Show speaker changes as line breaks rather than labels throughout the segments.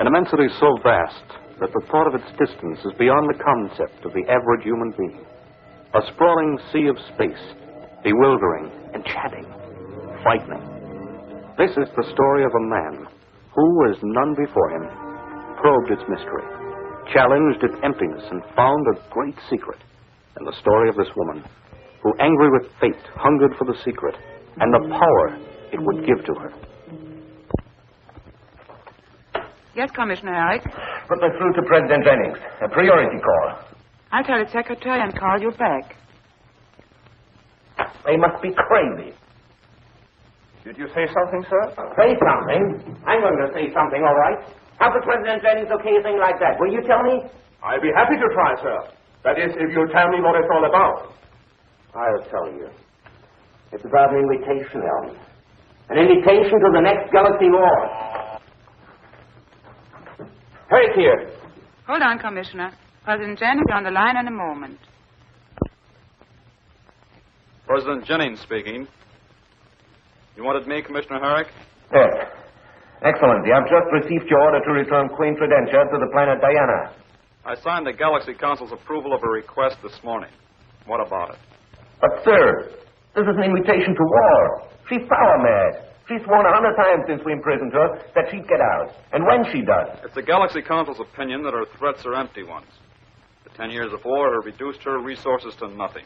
An immensity so vast that the thought of its distance is beyond the concept of the average human being. A sprawling sea of space, bewildering, enchanting, frightening. This is the story of a man who, as none before him, probed its mystery, challenged its emptiness, and found a great secret. And the story of this woman who, angry with fate, hungered for the secret and the power it would give to her.
Yes, Commissioner Herrick.
Put me through to President Jennings. A priority call.
I'll tell his secretary and call you back.
They must be crazy.
Did you say something, sir?
Say something? I'm going to say something, all right. How could President Jennings okay a thing like that? Will you tell me?
I'll be happy to try, sir. That is, if you tell me what it's all about.
I'll tell you. It's about an invitation, Elm. An invitation to the next galaxy war. Herrick here.
Hold on, Commissioner. President Jennings on the line in a moment.
President Jennings speaking. You wanted me, Commissioner Herrick?
Yes. Excellency, I've just received your order to return Queen Tridentia to the planet Diana.
I signed the Galaxy Council's approval of a request this morning. What about it?
But, sir, this is an invitation to war. She's power mad. She's sworn 100 times since we imprisoned her that she'd get out. And when she does...
It's the Galaxy Council's opinion that her threats are empty ones. The 10 years of war have reduced her resources to nothing.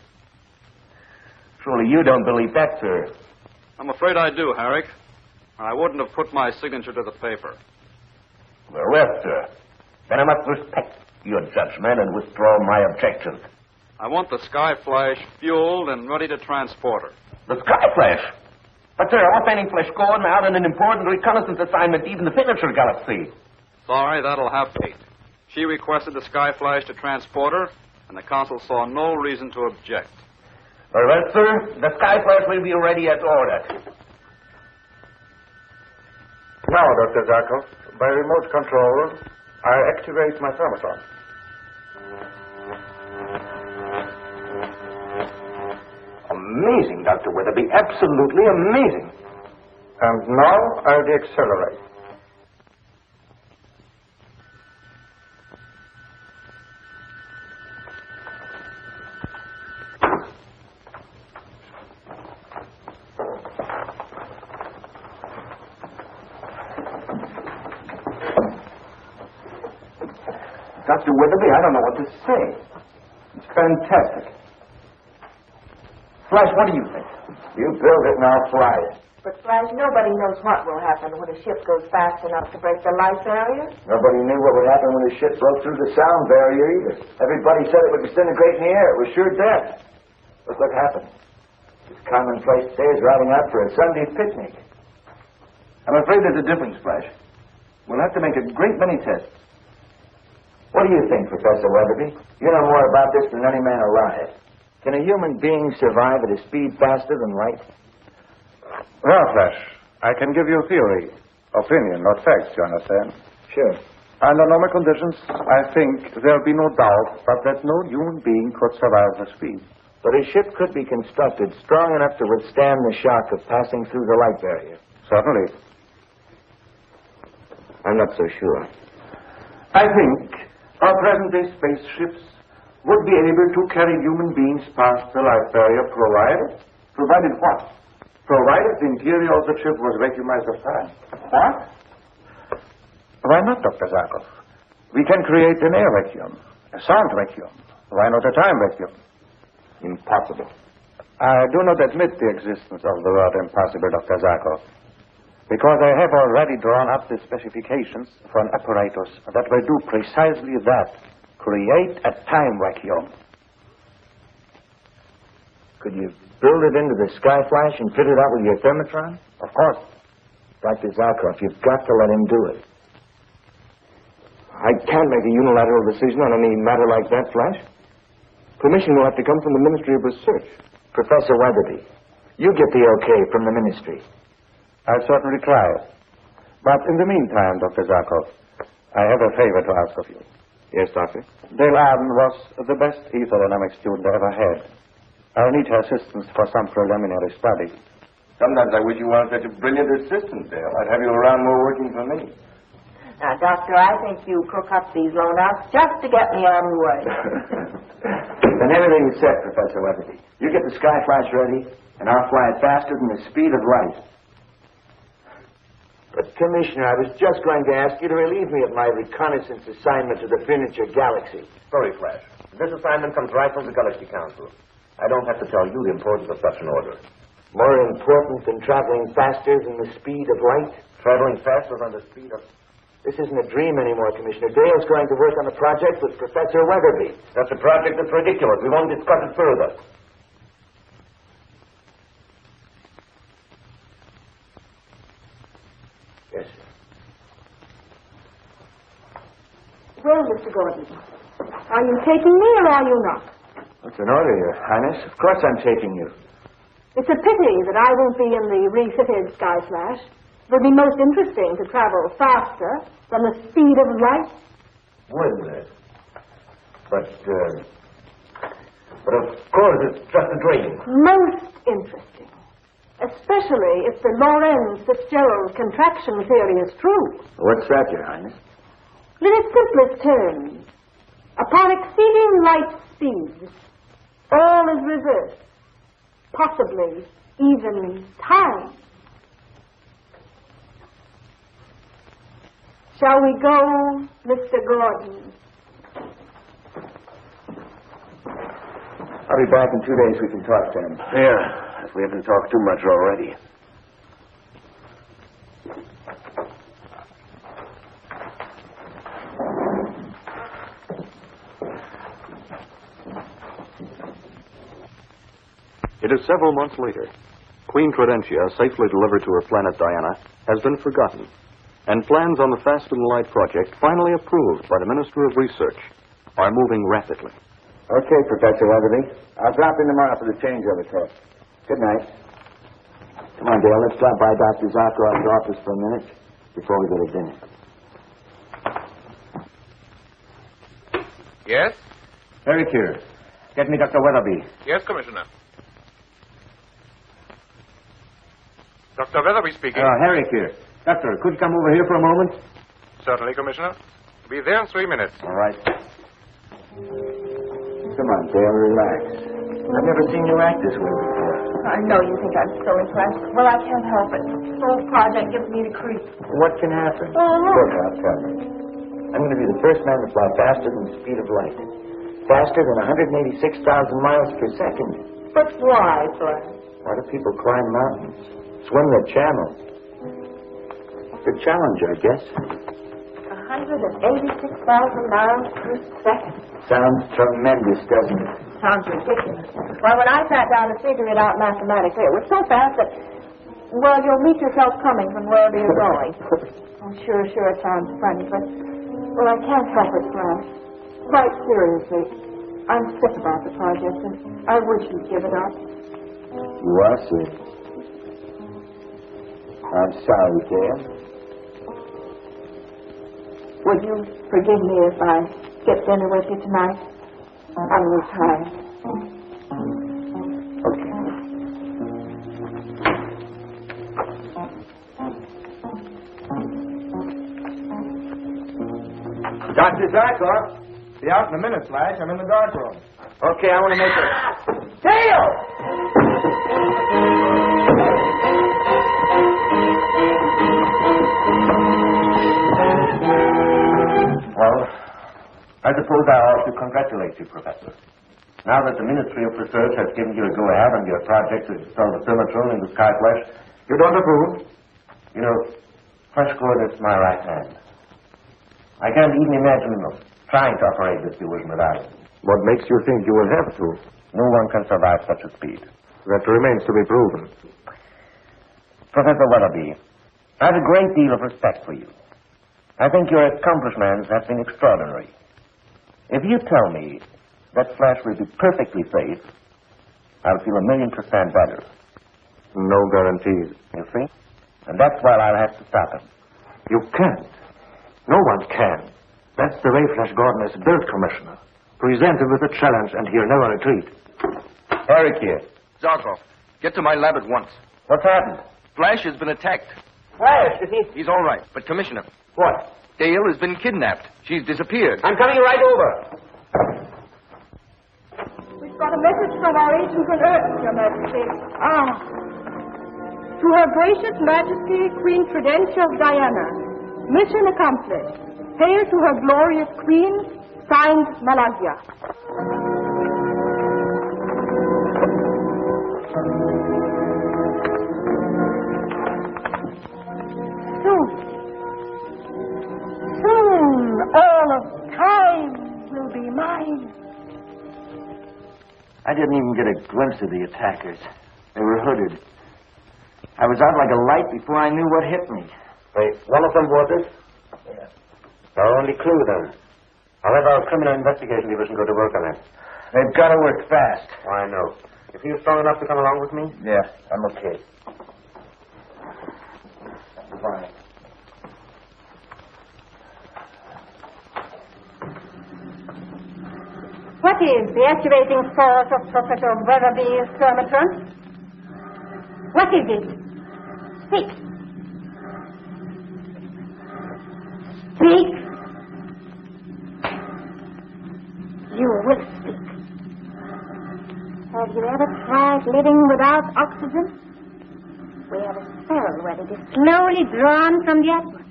Surely you don't believe that, sir.
I'm afraid I do, Herrick. I wouldn't have put my signature to the paper.
Very well, sir. Then I must respect your judgment and withdraw my objection.
I want the Skyflash fueled and ready to transport her.
The Skyflash? But, sir, I'm sending Flashgordon out on an important reconnaissance assignment even to Signature Galaxy.
Sorry, that'll have to wait. She requested the Skyflash to transport her, and the Council saw no reason to object.
Very well, sir. The Skyflash will be ready as ordered.
Now, Dr. Zarkov, by remote control, I activate my thermotron.
Amazing, Dr. Weatherby. Absolutely amazing.
And now I'll deaccelerate.
Dr. Weatherby, I don't know what to say.
It's fantastic.
Flash, what do you think?
You build it and I'll fly it.
But, Flash, nobody knows what will happen when a ship goes fast enough to break the light barrier.
Nobody knew what would happen when the ship broke through the sound barrier either. Everybody said it would disintegrate in the air. It was sure death. Look what happened. This commonplace day is riding out for a Sunday picnic. I'm afraid there's a difference, Flash. We'll have to make a great many tests. What do you think, Professor Weatherby? You know more about this than any man alive. Can a human being survive at a speed faster than light?
Well, Flash, I can give you a theory. Opinion, not facts, you understand?
Sure.
Under normal conditions, I think there'll be no doubt but that no human being could survive the speed.
But a ship could be constructed strong enough to withstand the shock of passing through the light barrier.
Certainly.
I'm not so sure.
I think our present-day spaceships would be able to carry human beings past the light barrier, provided what? Provided the interior of the ship was vacuumized of time. What? Why not, Dr. Zarkov? We can create an air vacuum, a sound vacuum. Why not a time vacuum?
Impossible.
I do not admit the existence of the word impossible, Dr. Zarkov. Because I have already drawn up the specifications for an apparatus that will do precisely that. Create a time vacuum.
Could you build it into the Skyflash and fit it out with your thermotron?
Of course.
Dr. Zarkov, you've got to let him do it. I can't make a unilateral decision on any matter like that, Flash. Permission will have to come from the Ministry of Research. Professor Weatherby, you get the okay from the Ministry.
I'll certainly try it. But in the meantime, Dr. Zarkov, I have a favor to ask of you.
Yes, Doctor?
Dale Arden was the best ethodynamic student I ever had. I'll need her assistance for some preliminary study.
Sometimes I wish you weren't such a brilliant assistant, Dale. I'd have you around more working for me.
Now, Doctor, I think you cook up these loan-outs just to get me out of the way.
Then everything is set, Professor Weatherby. You get the Skyflash ready, and I'll fly it faster than the speed of light. But, Commissioner, I was just going to ask you to relieve me of my reconnaissance assignment to the Furniture Galaxy.
Sorry, Flash. This assignment comes right from the Galaxy Council. I don't have to tell you the importance of such an order.
More important than traveling faster than the speed of light?
Traveling faster than the speed of...
This isn't a dream anymore, Commissioner. Dale's going to work on a project with Professor Weatherby.
That's a project that's ridiculous. We won't discuss it further.
Yes, sir.
Well, Mr. Gordon, are you taking me or are you not?
What's an order, Your Highness? Of course I'm taking you.
It's a pity that I won't be in the refitted Skyflash. It would be most interesting to travel faster than the speed of light.
Wouldn't it? But of course, it's just a dream.
Most interesting. Especially if the Lorentz-Fitzgerald contraction theory is true.
What's that, Your Highness?
In its simplest terms, upon exceeding light speed, all is reversed. Possibly even time. Shall we go, Mr. Gordon?
I'll be back in 2 days. We can talk then.
Here, if we haven't talked too much already.
It is several months later. Queen Tridentia, safely delivered to her planet Diana, has been forgotten, and plans on the Fast and Light project, finally approved by the Minister of Research, are moving rapidly.
Okay, Professor Weatherby. I'll drop in tomorrow for the changeover test. Good night. Come on, Dale. Let's drop by Dr. Zarkov's office for a minute before we go to dinner.
Yes?
Eric here. Get me Dr. Weatherby.
Yes, Commissioner. Dr. Weatherby speaking.
Harry here. Doctor, could you come over here for a moment?
Certainly, Commissioner. Be there in 3 minutes.
All right.
Come on, Dale. Relax. I've never seen you act this way before.
I know you think I'm so impressed. Well, I can't help it. This whole project gives me the creeps.
What can happen?
Oh, look.
Look, I'll tell you. I'm going to be the first man to fly faster than the speed of light. Faster than 186,000 miles per second.
But why, Flash?
Why do people climb mountains? Swim the channel? The challenge, I guess.
186,000 miles per second.
Sounds tremendous, doesn't it?
Sounds ridiculous. Well, when I sat down to figure it out mathematically, it was so fast that, well, you'll meet yourself coming from wherever you're going. Oh, sure, it sounds funny, but, well, I can't help it, Flash. Quite seriously, I'm sick about the project, and I wish you'd give it up.
You are sick. I'm sorry, Dale.
Would you forgive me if I skip dinner with you tonight? I'm retired.
Okay.
Dr. Zarkov. Be out in a minute, Flash. I'm in the dark room. Okay, I want to make a... Dale! Well, I suppose I ought to congratulate you, Professor. Now that the Ministry of Research has given you a go-ahead on your project to install the thermotron in the Skyflash, you don't approve. You know, FlashGordon is my right hand. I can't even imagine trying to operate this illusion without it.
What makes you think you will have to?
No one can survive such a speed.
That remains to be proven.
Professor Weatherby, I have a great deal of respect for you. I think your accomplishments have been extraordinary. If you tell me that Flash will be perfectly safe, I'll feel 1,000,000% better.
No guarantees.
You see? And that's why I'll have to stop him.
You can't. No one can. That's the way FlashGordon is built, Commissioner. Presented with a challenge, and he'll never retreat.
Eric here.
Zarkov, get to my lab at once.
What's happened?
Flash has been attacked.
Flash, is he?
He's all right, but Commissioner,
What?
Dale has been kidnapped. She's disappeared.
I'm coming right over.
We've got a message from our agent on Earth, Your Majesty. To Her Gracious Majesty, Queen Prudentia of Diana. Mission accomplished. Hail to Her Glorious Queen, signed Malaysia. Soon, all of time will be mine.
I didn't even get a glimpse of the attackers. They were hooded. I was out like a light before I knew what hit me.
Wait, one of them brought this? Yeah. Our only clue, then. I'll have our criminal investigation division go to work on it.
They've got to work fast.
Oh, I know. You feel strong enough to come along with me?
Yeah, I'm okay.
Fine.
What is the activating force of Professor Weatherby's thermatron? What is it? Speak. Speak. You will speak. Have you ever tried living without oxygen? We have a cell where it is slowly drawn from the atmosphere.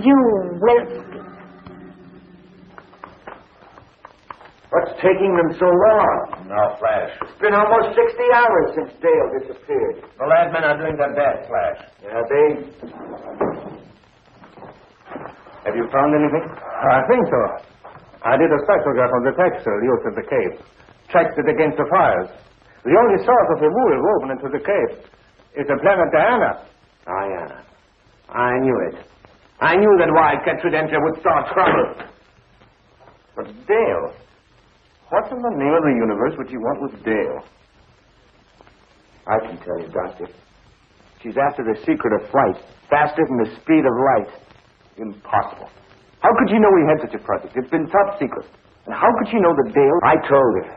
You will speak.
What's taking them so long?
No, Flash.
It's been almost 60 hours since Dale disappeared.
The lab men are doing their best, Flash.
Yeah, they...
Have you found anything?
I think so. I did a spectrograph of the textile used in the cave. Checked it against the fires. The only source of the wool woven into the cave is the planet Diana.
Diana. I knew it. I knew that Wildcat Prudentia would start trouble. But Dale... What's in the name of the universe would you want with Dale?
I can tell you, Doctor. She's after the secret of flight, faster than the speed of light.
Impossible. How could you know we had such a project? It's been top secret. And how could you know that Dale...
I told her.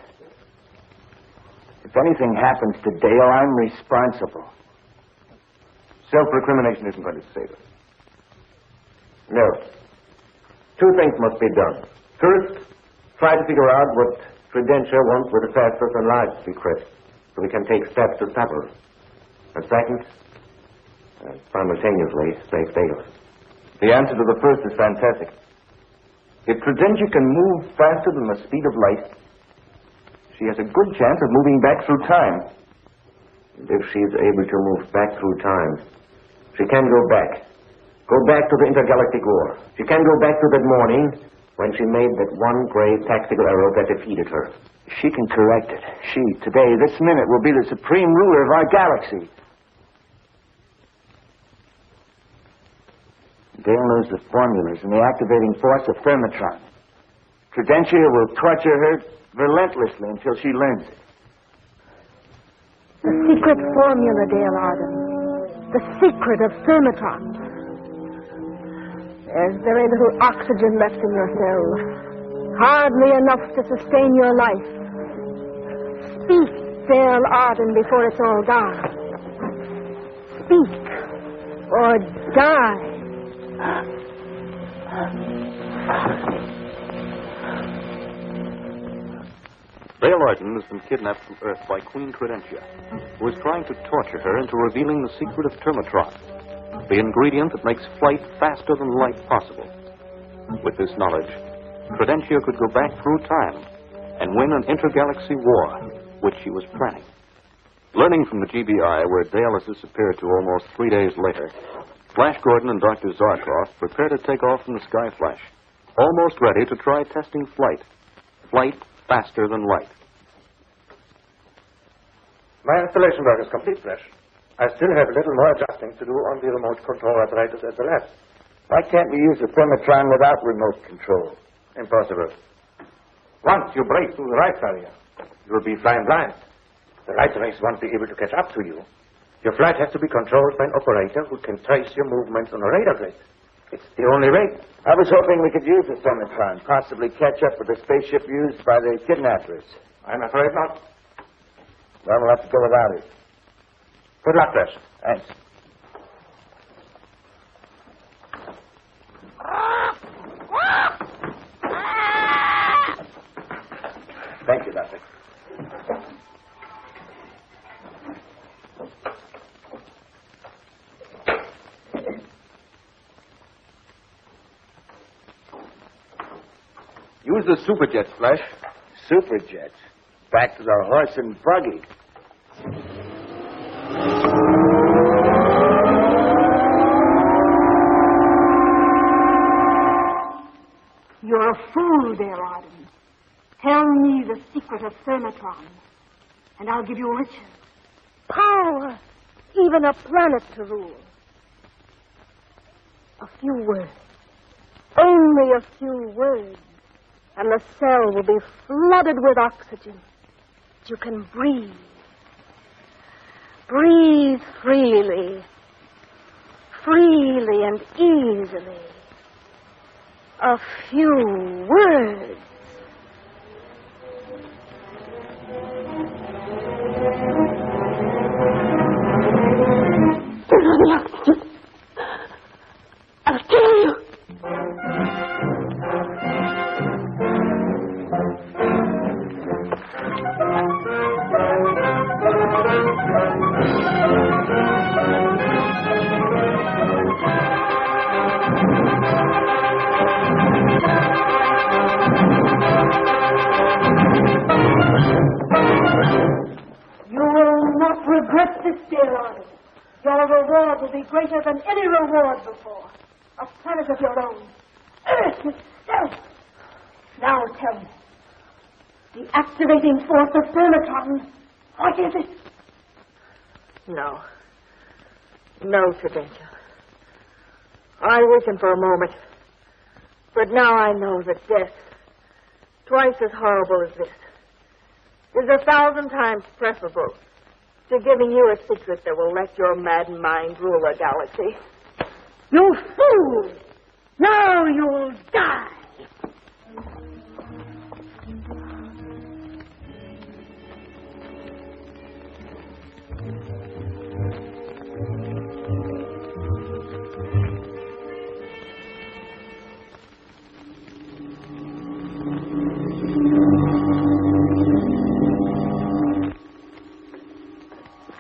If anything happens to Dale, I'm responsible.
Self-recrimination isn't going to save us.
No. Two things must be done. First, try to figure out what Prudentia wants with the fastest and large secret, so we can take steps to stop her. And second, simultaneously, save Dale.
The answer to the first is fantastic. If Prudentia can move faster than the speed of light, she has a good chance of moving back through time.
And if she's able to move back through time, she can go back. Go back to the intergalactic war. She can go back to that morning when she made that one grave tactical error that defeated her. She can correct it. She, today, this minute, will be the supreme ruler of our galaxy. Dale knows the formulas and the activating force of thermatron. Prudentia will torture her relentlessly until she learns it.
The secret formula, Dale Arden. The secret of thermatron. There's very little oxygen left in your cell. Hardly enough to sustain your life. Speak, Dale Arden, before it's all gone. Speak, or die.
Dale Arden has been kidnapped from Earth by Queen Prudentia, who is trying to torture her into revealing the secret of thermatron, the ingredient that makes flight faster than light possible. With this knowledge, Prudentia could go back through time and win an intergalaxy war, which she was planning. Learning from the GBI where Dale has disappeared to almost 3 days later, Flash Gordon and Dr. Zarkov prepare to take off from the Sky Flash, almost ready to try testing flight. Flight faster than light.
My installation work is complete, Flash. I still have a little more adjusting to do on the remote control apparatus at the lab.
Why can't we use the thermotron without remote control?
Impossible. Once you break through the light barrier, you will be flying blind. The light rays won't be able to catch up to you. Your flight has to be controlled by an operator who can trace your movements on a radar grid. It's the only way.
I was hoping we could use the thermotron, possibly catch up with the spaceship used by the kidnappers.
I'm afraid not.
Well, we'll have to go without it.
Good luck, Flash.
Thanks.
Thank you, Doctor.
Use the superjets, Flash.
Superjets. Back to the horse and buggy.
You're a fool, dear Arden. Tell me the secret of thermotron, and I'll give you riches, power, even a planet to rule. A few words. Only a few words. And the cell will be flooded with oxygen. You can breathe. Breathe freely. Freely and easily. A few words. Turn on the oxygen. I'll kill you. You will not regret this, dear Arden. Your reward will be greater than any reward before. A planet of your own. Earth itself. Now tell me. The activating force of thermotron. What is it?
No. No, Credential. I weakened for a moment. But now I know that death, twice as horrible as this, is 1,000 times preferable to giving you a secret that will let your mad mind rule a galaxy.
You fool! Now you'll die!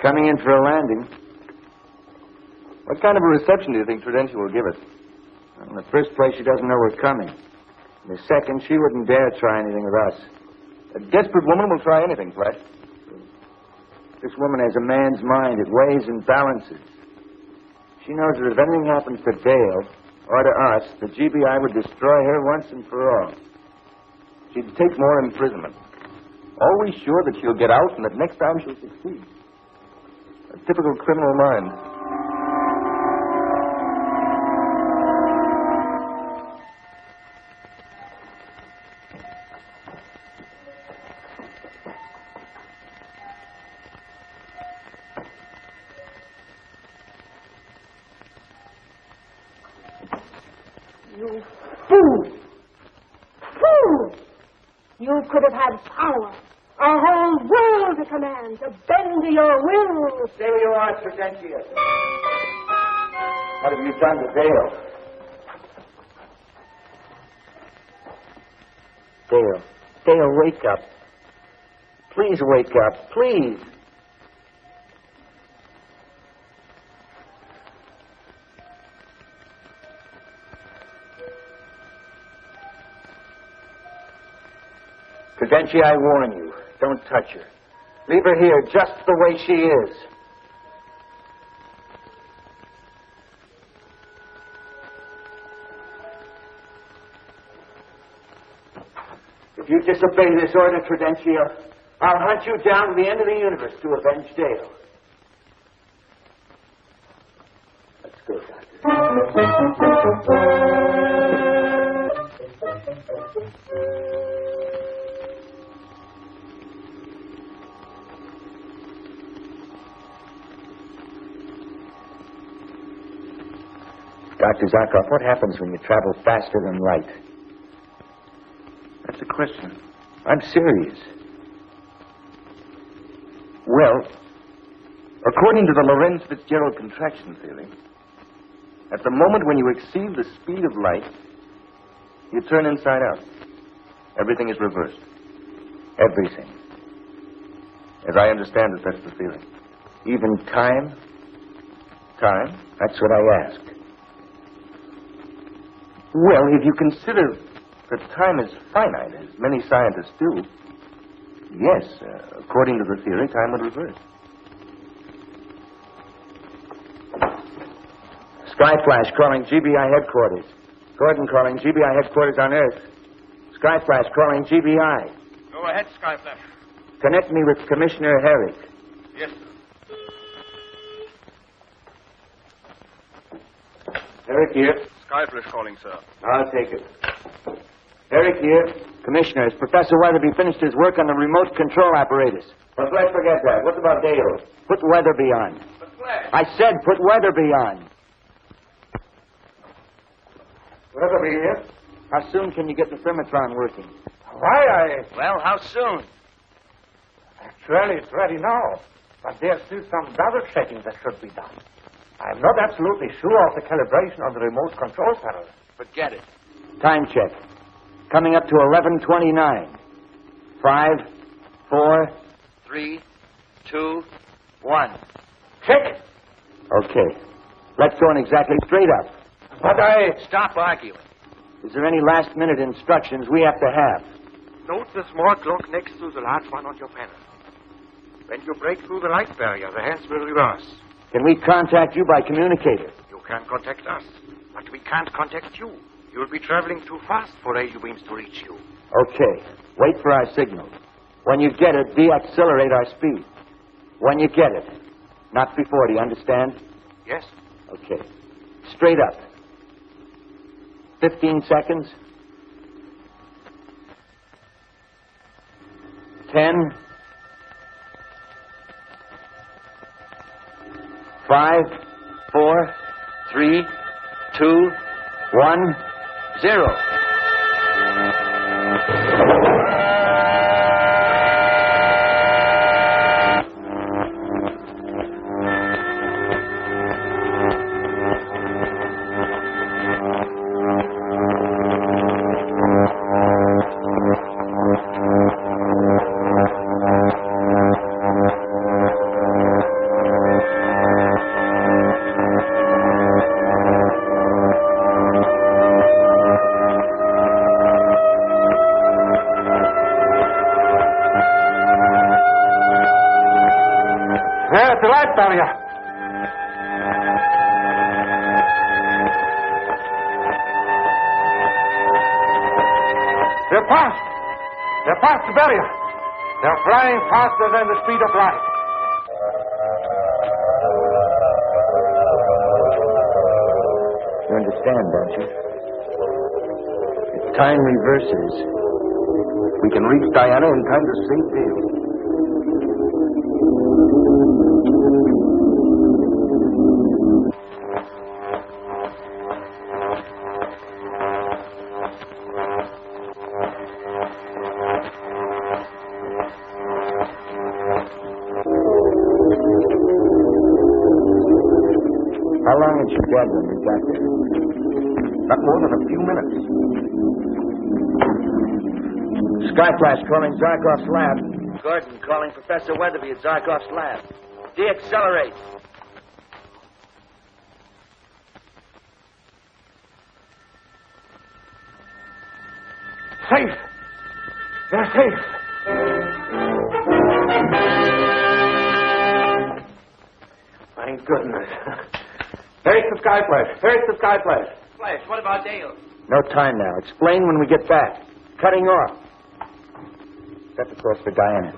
Coming in for a landing.
What kind of a reception do you think Prudential will give us?
In the first place, she doesn't know we're coming. In the second, she wouldn't dare try anything with us.
A desperate woman will try anything, Flash.
This woman has a man's mind. It weighs and balances. She knows that if anything happens to Dale or to us, the GBI would destroy her once and for all.
She'd take more imprisonment. Always sure that she'll get out and that next time she'll succeed. A typical criminal mind.
You fool! Fool! You could have had power. A whole world to command, to bend to your will.
There you are, Prudential. What have you done to Dale? Dale, wake up. Please wake up, please. Prudential, I warn you, don't touch her. Leave her here just the way she is. If you disobey this order, Tridentio, I'll hunt you down to the end of the universe to avenge Dale. Let's go, Doctor. Dr. Zarkov, what happens when you travel faster than light?
That's a question.
I'm serious. Well,
According to the Lorentz-Fitzgerald contraction theory, at the moment when you exceed the speed of light, you turn inside out. Everything is reversed.
everything.
As I understand it, that's the theory.
Even time?
Time?
That's what I asked.
Well, if you consider that time is finite, as many scientists do, yes, according to the theory, time would reverse.
Skyflash calling GBI headquarters. Gordon calling GBI headquarters on Earth. Skyflash calling GBI.
Go ahead, Skyflash.
Connect me with Commissioner Herrick.
Yes, sir.
Herrick here.
Skyflash calling, sir.
I'll take it. Herrick here. Commissioner, has Professor Weatherby finished his work on the remote control apparatus?
But let's forget that. What about Dale?
Put Weatherby on.
But Flash.
I said put Weatherby on.
Weatherby here?
How soon can you get the thermotron working?
Why,
Well, how soon?
Actually, it's ready now. But there's still some double checking that should be done. I'm not absolutely sure of the calibration on the remote control panel.
Forget it. Time check. Coming up to 11:29. 5, 4,
3, 2, 1.
Check!
Okay. Let's go in exactly straight up.
But
Stop arguing.
Is there any last-minute instructions we have to have?
Note the small clock next to the large one on your panel. When you break through the light barrier, the hands will reverse.
Can we contact you by communicator?
You can contact us, but we can't contact you. You'll be traveling too fast for radio beams to reach you.
Okay. Wait for our signal. When you get it, deaccelerate our speed. When you get it. Not before, do you understand?
Yes?
Okay. Straight up. 15 seconds. 10. 5, 4, 3, 2, 1, 0.
there's the light barrier. They're past. They're past the barrier. They're flying faster than the speed of light.
You understand, don't you? If time reverses,
We can reach Diana in time to save Dale.
how long had she dead when we got there?
Not more than a few minutes.
Skyflash calling Zarkov's lab. Gordon calling Professor Weatherby at Zarkov's lab. Deaccelerate.
Safe. They're safe.
Thank goodness. Here's the sky flash. Here's the sky flash.
Flash, what about Dale?
No time now. Explain when we get back. Cutting off. Set the course for Diana.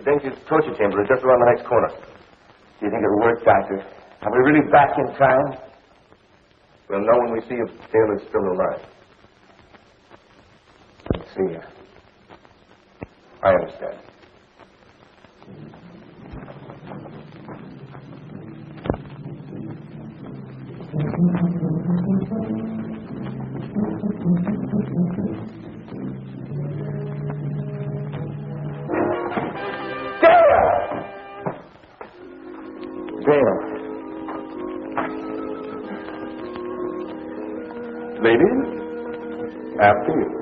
Danger's torture chamber is just around the next corner. Do you think it'll work, Doctor? Are we really back in time? We'll know when we see if Dale is still alive. Let's see. I understand.
Dale.
Ladies, after you.